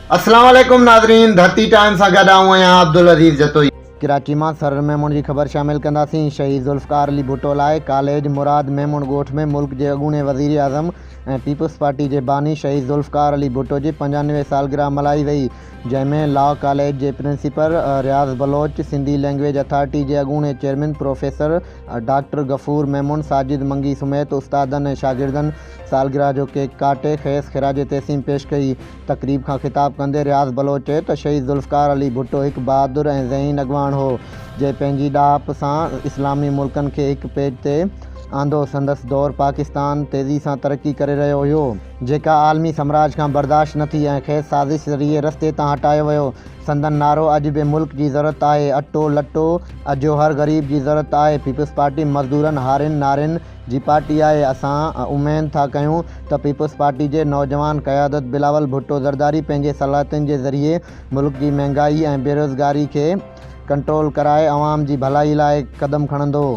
अस्सलाम वालेकुम नाज़रीन, धरती टाइम सां गॾु आहियां अब्दुल अज़ीज़ जतोई। कराची मां सर मेमून जी ख़बर शामिल कंदासीं। शहीद ज़ुल्फ़िकार अली भुट्टो लाइ कॉलेज मुराद मेमून ॻोठ में मुल्क जे अॻूणे वज़ीर आज़म ऐं पीपल्स पार्टी जे बानी शहीद ज़ुल्फ़िकार अली भुट्टो जी 95 सालगिरह मल्हाई वई, जंहिंमें लॉ कॉलेज जे principal Riaz Baloch, Sindhi language authority जे अॻूणे chairman professor doctor Ghafoor Memon, Sajid Mangi समेत उस्तादनि ऐं शागिर्दनि सालगिरह जो केक काटे ख़ैस ख़िराज तहसीन पेश कई। तक़रीब खां ख़िताब कंदे रियाज़ बलोच चयो त शहीद ज़ुल्फ़िकार अली भुट्टो हिकु बहादुर ऐं ज़हीन अॻवान हो, जे पंहिंजी ॾाप सां इस्लामी मुल्कनि खे हिकु पेज ते आंदो। संदसि दौर पाकिस्तान तेज़ी सां तरक़ी करे रहियो हुयो, जेका आलमी साम्राज खां बर्दाश्त न थी ऐं खेसि साज़िश ज़रिए रस्ते तां हटायो वियो। संदन नारो अॼु बि मुल्क जी ज़रूरत आहे, अटो लटो अॼु हर ग़रीब जी ज़रूरत आहे। पीपल्स पार्टी मज़दूरनि हारियुनि नारियुनि जी पार्टी आहे। असां उमेद था कयूं त पीपल्स पार्टी जे नौजवान क़यादत बिलावल भुट्टो ज़रदारी पंहिंजे सलाहियतुनि जे ज़रिए मुल्क जी महांगाई ऐं बेरोज़गारी खे कंट्रोल कराए अवाम जी भलाई लाइ क़दम खणंदो।